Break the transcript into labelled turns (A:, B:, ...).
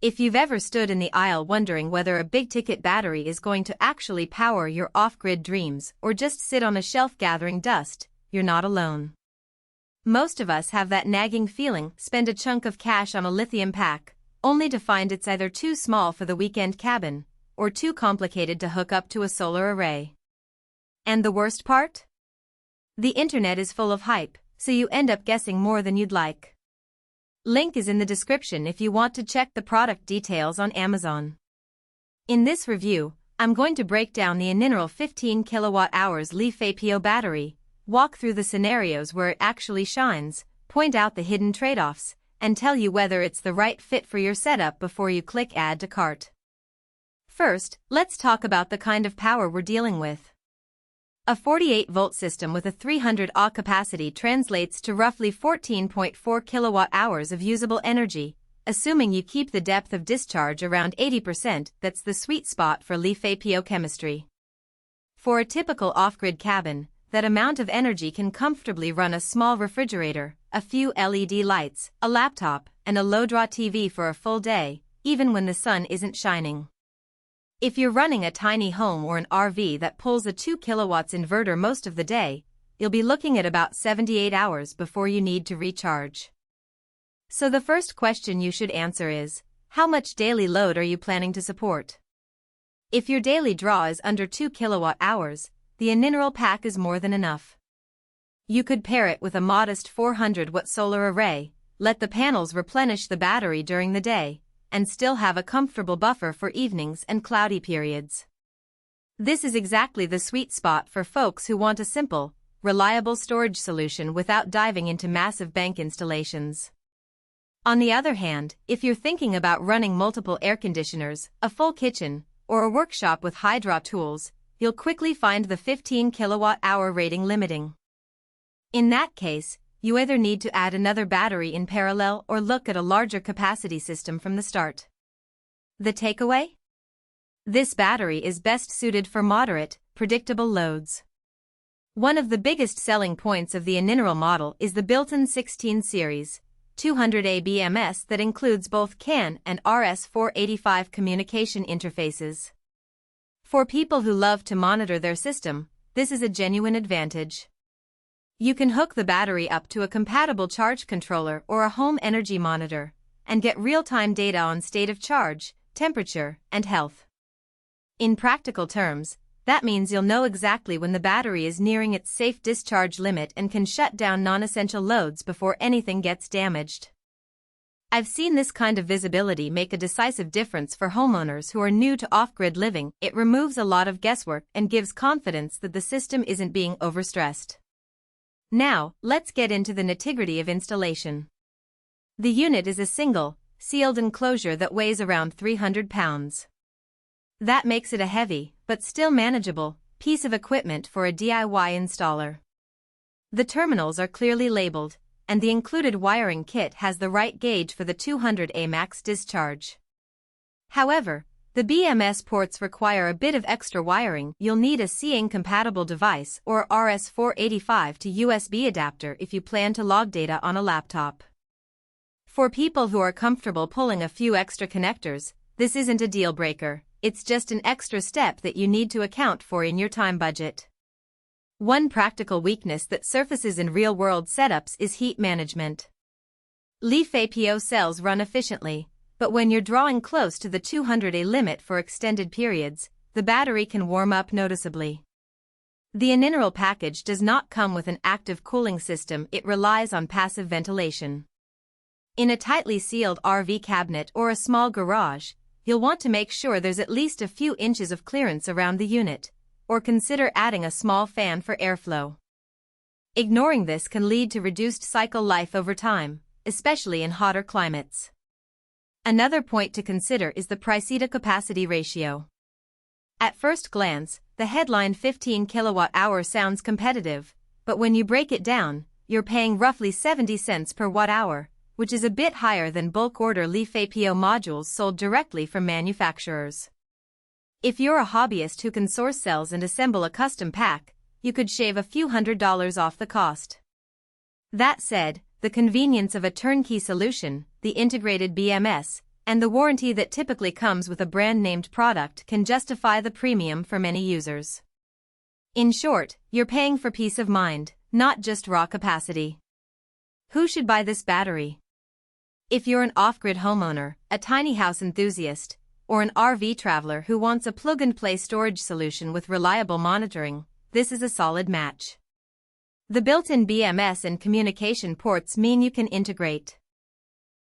A: If you've ever stood in the aisle wondering whether a big-ticket battery is going to actually power your off-grid dreams or just sit on a shelf gathering dust, you're not alone. Most of us have that nagging feeling, spend a chunk of cash on a lithium pack, only to find it's either too small for the weekend cabin, or too complicated to hook up to a solar array. And the worst part? The internet is full of hype, so you end up guessing more than you'd like. Link is in the description if you want to check the product details on Amazon. In this review, I'm going to break down the Aninerel 15kwh Lifepo4 battery, walk through the scenarios where it actually shines, point out the hidden trade-offs, and tell you whether it's the right fit for your setup before you click Add to Cart. First, let's talk about the kind of power we're dealing with. A 48-volt system with a 300Ah capacity translates to roughly 14.4 kWh of usable energy, assuming you keep the depth of discharge around 80%. That's the sweet spot for Lifepo4 chemistry. For a typical off-grid cabin, that amount of energy can comfortably run a small refrigerator, a few LED lights, a laptop, and a low-draw TV for a full day, even when the sun isn't shining. If you're running a tiny home or an RV that pulls a 2 kilowatts inverter most of the day, you'll be looking at about 78 hours before you need to recharge. So the first question you should answer is, how much daily load are you planning to support? If your daily draw is under 2 kilowatt hours, the Aninerel pack is more than enough. You could pair it with a modest 400-watt solar array, let the panels replenish the battery during the day, and still have a comfortable buffer for evenings and cloudy periods. This is exactly the sweet spot for folks who want a simple, reliable storage solution without diving into massive bank installations. On the other hand, if you're thinking about running multiple air conditioners, a full kitchen, or a workshop with high-draw tools, you'll quickly find the 15 kilowatt-hour rating limiting. In that case, you either need to add another battery in parallel or look at a larger capacity system from the start. The takeaway? This battery is best suited for moderate, predictable loads. One of the biggest selling points of the Aninerel model is the built-in 16 series, 200Ah BMS that includes both CAN and RS-485 communication interfaces. For people who love to monitor their system, this is a genuine advantage. You can hook the battery up to a compatible charge controller or a home energy monitor, and get real-time data on state of charge, temperature, and health. In practical terms, that means you'll know exactly when the battery is nearing its safe discharge limit and can shut down non-essential loads before anything gets damaged. I've seen this kind of visibility make a decisive difference for homeowners who are new to off-grid living. It removes a lot of guesswork and gives confidence that the system isn't being overstressed. Now, let's get into the nitty-gritty of installation. The unit is a single, sealed enclosure that weighs around 300 pounds. That makes it a heavy, but still manageable, piece of equipment for a DIY installer. The terminals are clearly labeled, and the included wiring kit has the right gauge for the 200Ah max discharge. However, the BMS ports require a bit of extra wiring. You'll need a CAN-compatible device or RS-485 to USB adapter if you plan to log data on a laptop. For people who are comfortable pulling a few extra connectors, this isn't a deal-breaker, it's just an extra step that you need to account for in your time budget. One practical weakness that surfaces in real-world setups is heat management. Lifepo4 cells run efficiently, but when you're drawing close to the 200Ah limit for extended periods, the battery can warm up noticeably. The Aninerel package does not come with an active cooling system, it relies on passive ventilation. In a tightly sealed RV cabinet or a small garage, you'll want to make sure there's at least a few inches of clearance around the unit, or consider adding a small fan for airflow. Ignoring this can lead to reduced cycle life over time, especially in hotter climates. Another point to consider is the price-to-capacity ratio. At first glance, the headline 15 kWh sounds competitive, but when you break it down, you're paying roughly 70 cents per watt-hour, which is a bit higher than bulk-order Lifepo4 modules sold directly from manufacturers. If you're a hobbyist who can source cells and assemble a custom pack, you could shave a few $100s off the cost. That said, the convenience of a turnkey solution, the integrated BMS, and the warranty that typically comes with a brand-named product can justify the premium for many users. In short, you're paying for peace of mind, not just raw capacity. Who should buy this battery? If you're an off-grid homeowner, a tiny house enthusiast, or an RV traveler who wants a plug-and-play storage solution with reliable monitoring, this is a solid match. The built-in BMS and communication ports mean you can integrate